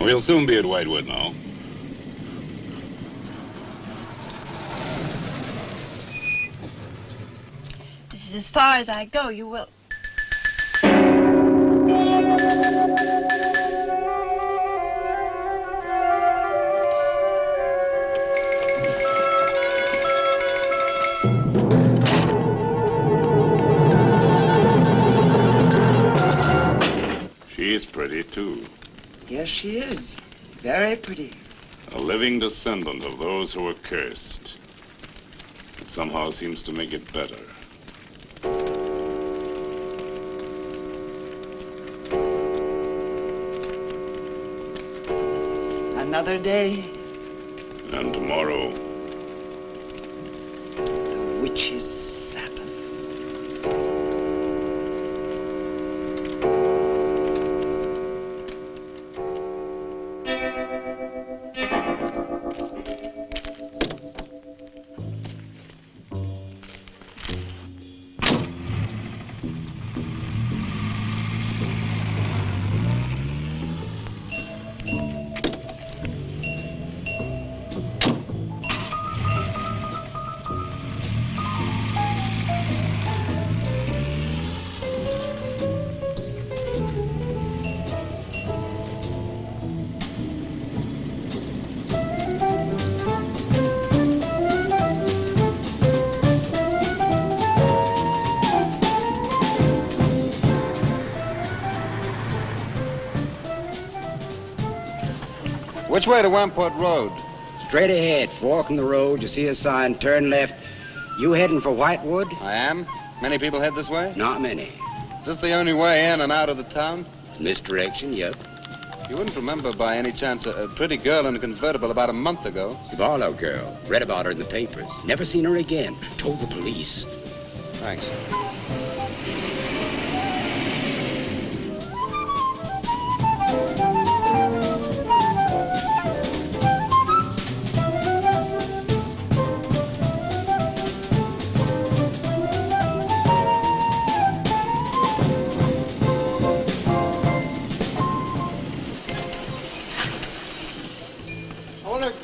We'll soon be at Whitewood now. This is as far as I go. You will... She's pretty, too. Yes, she is. Very pretty. A living descendant of those who were cursed. It somehow seems to make it better. Another day. And tomorrow. The witch's Sabbath. Which way to Wamport Road? Straight ahead, fork in the road, you see a sign, turn left. You heading for Whitewood? I am. Many people head this way? Not many. Is this the only way in and out of the town? In this direction, yep. You wouldn't remember by any chance a pretty girl in a convertible about a month ago? The Barlow girl. Read about her in the papers. Never seen her again. Told the police. Thanks.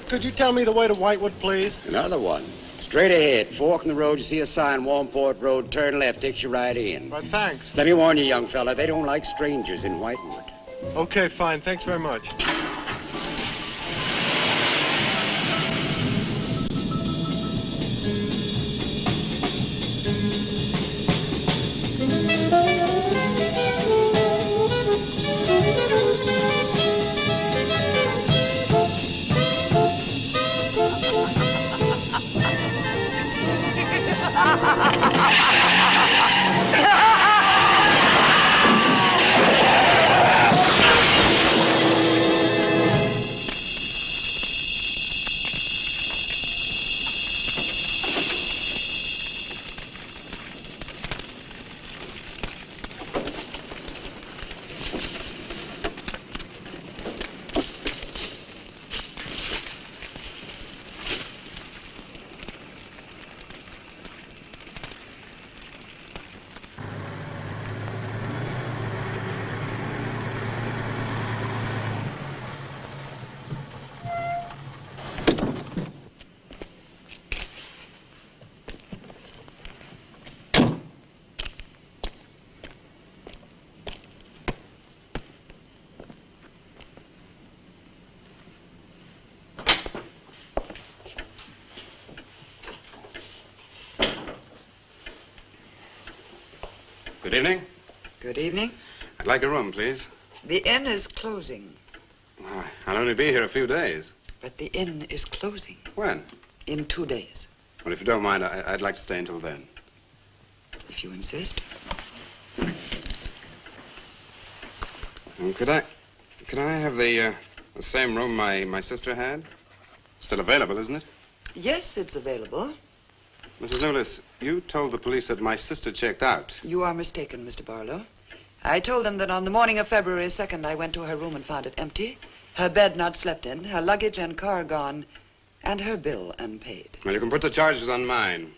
Could you tell me the way to Whitewood, please? Another one. Straight ahead, fork in the road, you see a sign, Wamport Road, turn left, takes you right in. Right, thanks. Let me warn you, young fella, they don't like strangers in Whitewood. Okay, fine. Thanks very much. Good evening. Good evening. I'd like a room, please. The inn is closing. Well, I'll only be here a few days. But the inn is closing. When? In 2 days. Well, if you don't mind, I'd like to stay until then. If you insist. Could I have the same room my sister had? Still available, isn't it? Yes, it's available. Mrs. Newless, you told the police that my sister checked out. You are mistaken, Mr. Barlow. I told them that on the morning of February 2nd, I went to her room and found it empty, her bed not slept in, her luggage and car gone, and her bill unpaid. Well, you can put the charges on mine.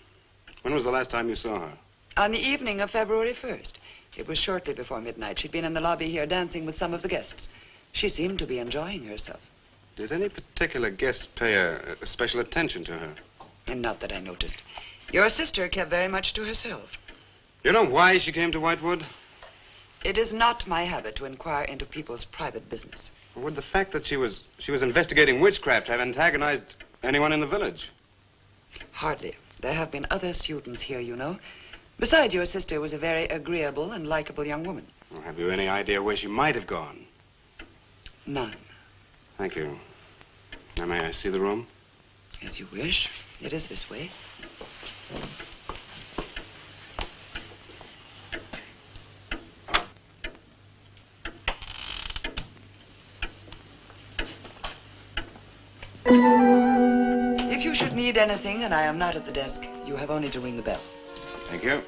When was the last time you saw her? On the evening of February 1st. It was shortly before midnight. She'd been in the lobby here dancing with some of the guests. She seemed to be enjoying herself. Did any particular guest pay a special attention to her? And not that I noticed. Your sister kept very much to herself. You know why she came to Whitewood? It is not my habit to inquire into people's private business. Would the fact that she was investigating witchcraft have antagonized anyone in the village? Hardly. There have been other students here, you know. Besides, your sister was a very agreeable and likable young woman. Well, have you any idea where she might have gone? None. Thank you. Now, may I see the room? As you wish. It is this way. If you should need anything and I am not at the desk, you have only to ring the bell. Thank you.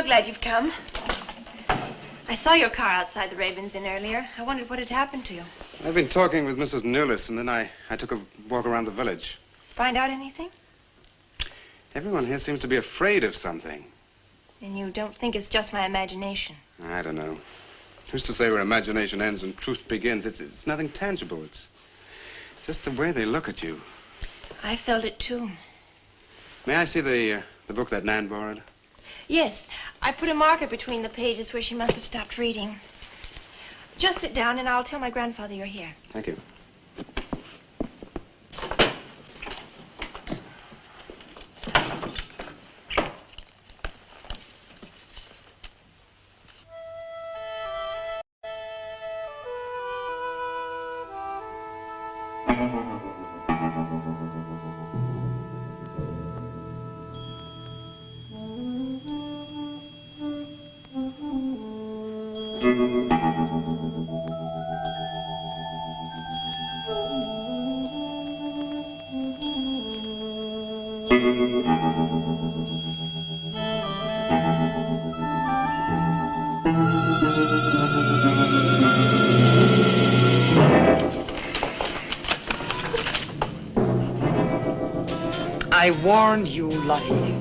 so glad you've come. I saw your car outside the Ravens Inn earlier. I wondered what had happened to you. I've been talking with Mrs. Newless, and then I took a walk around the village. Find out anything? Everyone here seems to be afraid of something. And you don't think it's just my imagination? I don't know. Who's to say where imagination ends and truth begins? It's nothing tangible. It's just the way they look at you. I felt it too. May I see the book that Nan borrowed? Yes, I put a marker between the pages where she must have stopped reading. Just sit down and I'll tell my grandfather you're here. Thank you. I warned you, Lottie.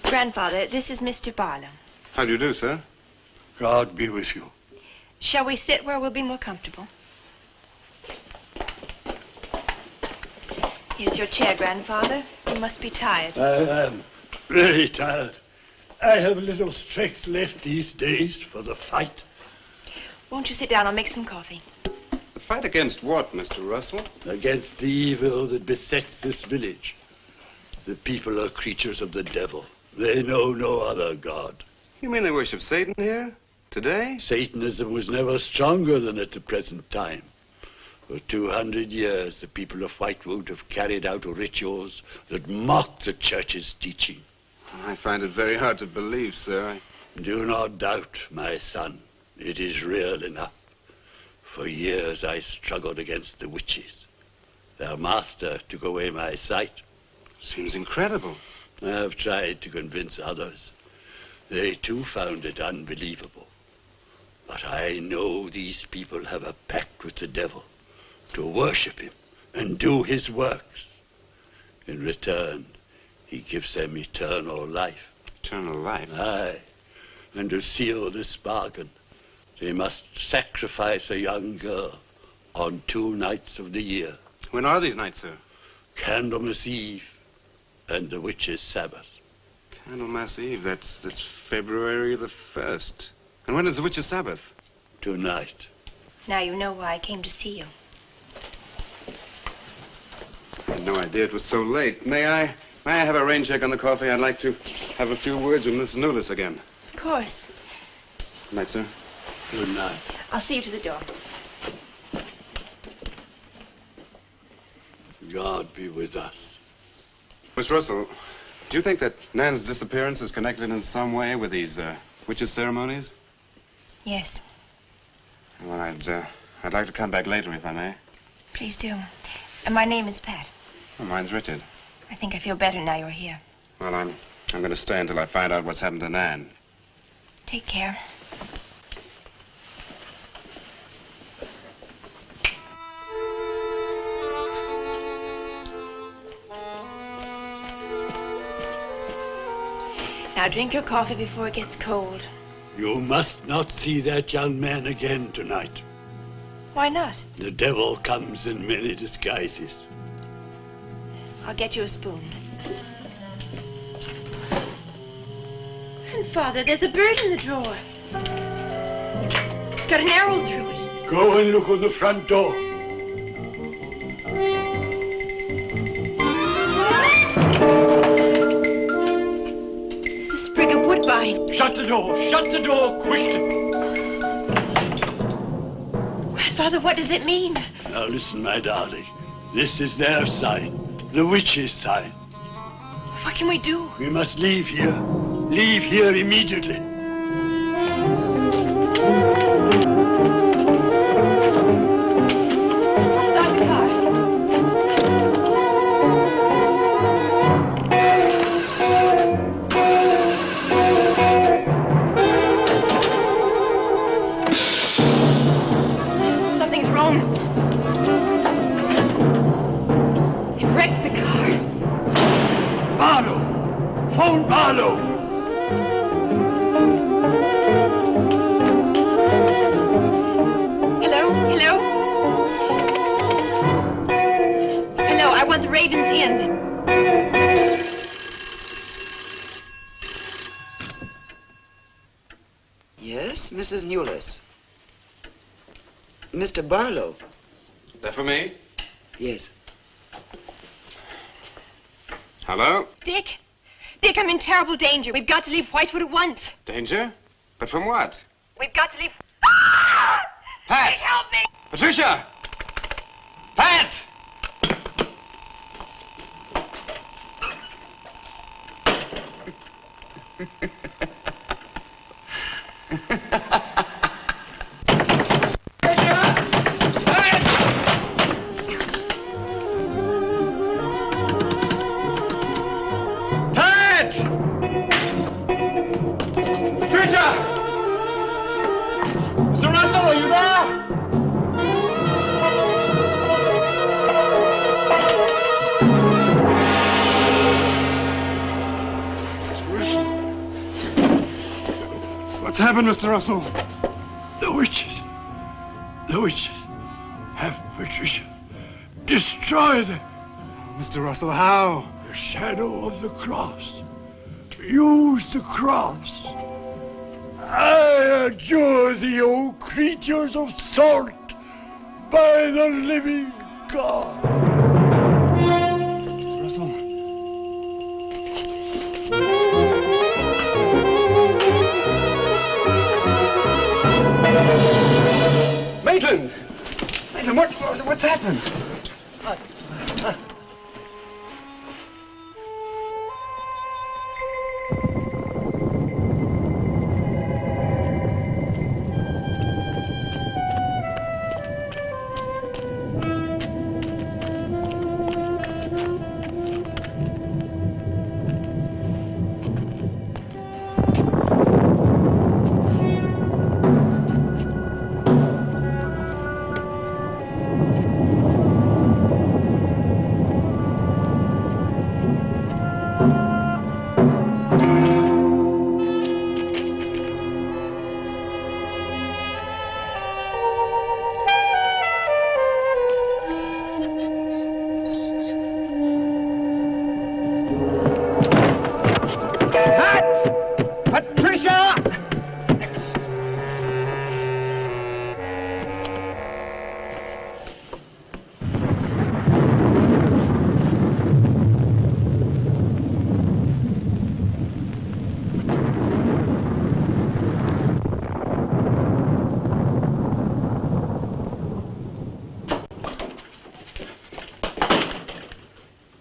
Grandfather, this is Mr. Barlow. How do you do, sir? God be with you. Shall we sit where we'll be more comfortable? Here's your chair, Grandfather. You must be tired. I am really tired. I have little strength left these days for the fight. Won't you sit down? I'll make some coffee. The fight against what, Mr. Russell? Against the evil that besets this village. The people are creatures of the devil. They know no other god. You mean they worship Satan here? Today? Satanism was never stronger than at the present time. For 200 years, the people of Whitewood have carried out rituals that mock the church's teaching. I find it very hard to believe, sir. Do not doubt, my son. It is real enough. For years, I struggled against the witches. Their master took away my sight. Seems incredible. I have tried to convince others. They too found it unbelievable. But I know these people have a pact with the devil to worship him and do his works. In return, he gives them eternal life. Eternal life? Aye. And to seal this bargain, they must sacrifice a young girl on 2 nights of the year. When are these nights, sir? Candlemas Eve and the witch's Sabbath. Candlemas Eve, that's February the 1st. And when is the witch's Sabbath? Tonight. Now you know why I came to see you. I had no idea it was so late. May I have a rain check on the coffee? I'd like to have a few words with Miss Newless again. Of course. Good night, sir. Good night. I'll see you to the door. God be with us. Miss Russell, do you think that Nan's disappearance is connected in some way with these witches' ceremonies? Yes. Well, I'd like to come back later, if I may. Please do. And my name is Pat. Well, mine's Richard. I think I feel better now you're here. Well, I'm going to stay until I find out what's happened to Nan. Take care. Now drink your coffee before it gets cold. You must not see that young man again tonight. Why not? The devil comes in many disguises. I'll get you a spoon. Grandfather, there's a bird in the drawer. It's got an arrow through it. Go and look on the front door. It's a sprig of wood sign. Shut the door quickly. Grandfather, what does it mean? Now listen, my darling. This is their sign, the witch's sign. What can we do? We must leave here. Leave here immediately. Stop the car. Something's wrong. They've wrecked the car. Barlow! Phone Barlow! Hello? Hello? Hello, I want the Ravens Inn. Yes, Mrs. Newless. Mr. Barlow. That for me? Yes. Hello? Dick? Dick, I'm in terrible danger. We've got to leave Whitewood at once. Danger? But from what? We've got to leave... Pat! Dick, help me! Patricia! Pat! Mr. Russell, are you there? What's happened, Mr. Russell? The witches. The witches have Patricia. Destroy them. Mr. Russell, how? The shadow of the cross. Use the cross. I adjure thee, O creatures of salt, by the living God. Mr. Russell. Maitland! Maitland, what's happened?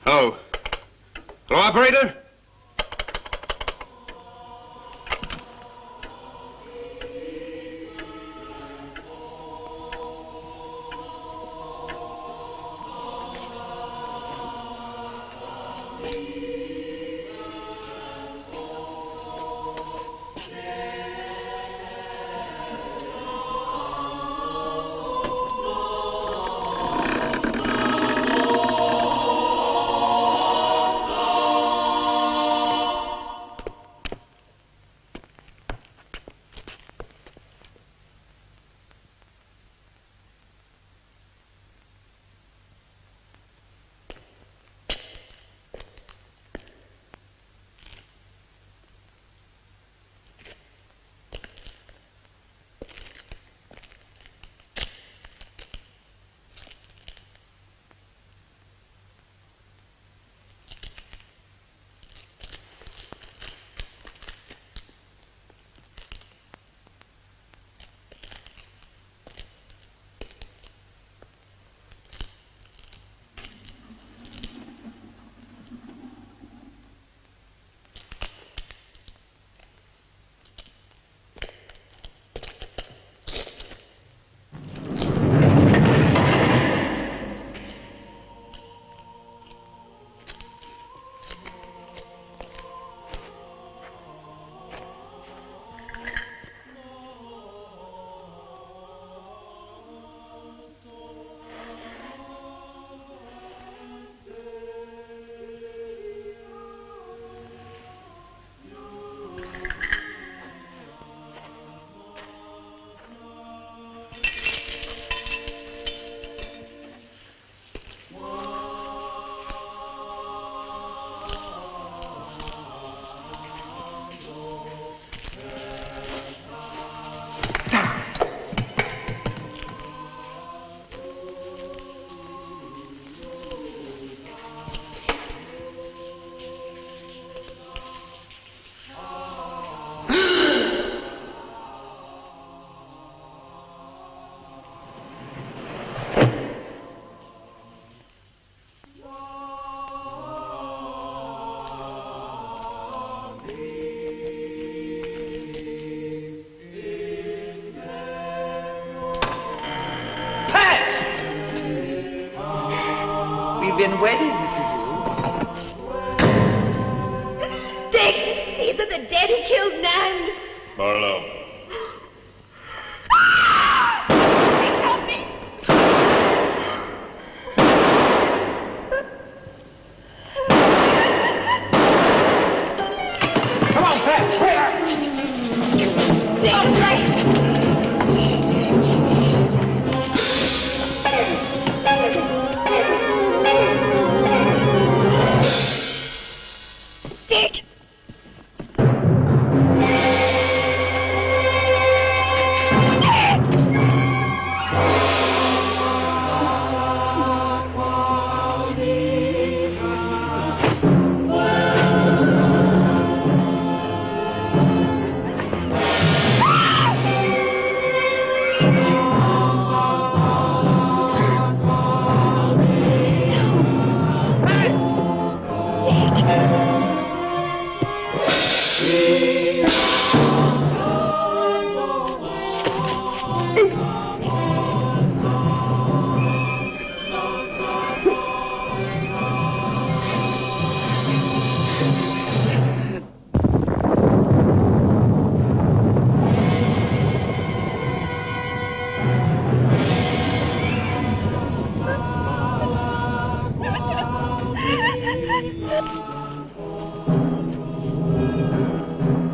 Hello. Hello, operator? We've been waiting for you. Dick! These are the dead who killed Nan! Barlow. Dick, help me! Come on, Pat! Hurry! Dick, right! Dick!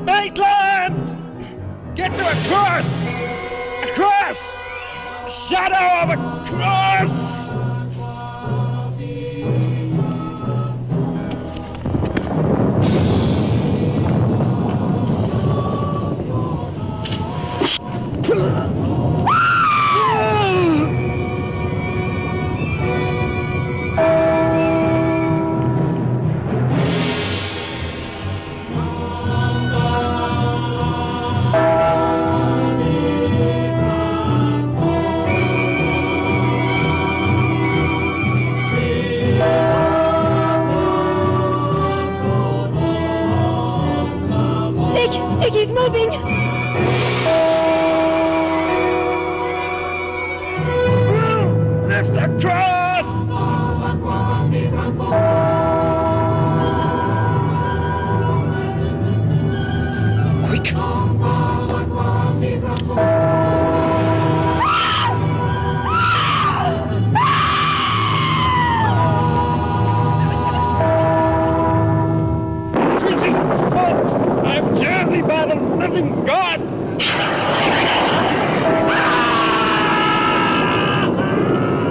Maitland! Get to a cross! A cross! Shadow of a cross! Dick, he's moving! Lift the cross! Quick! Jesus, folks! I'm journeyed by the living God!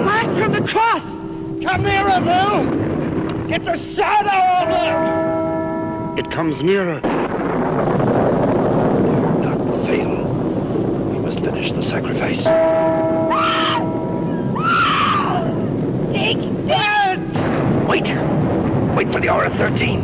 Back from the cross! Come nearer, Bill! Get the shadow of him! It comes nearer. Not fail. We must finish the sacrifice. Dick! Dead! Wait! Wait for the hour of 13.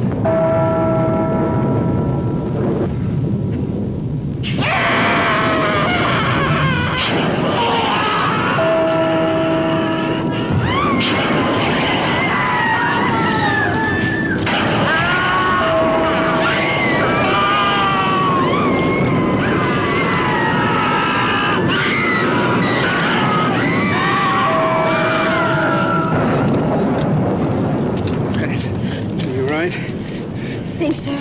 I think so.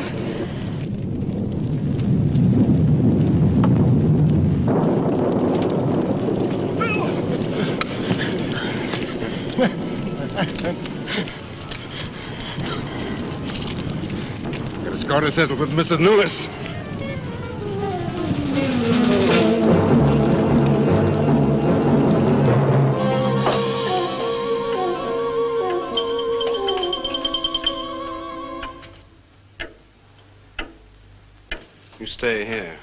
Got a score to settle with Mrs. Newless. You stay here.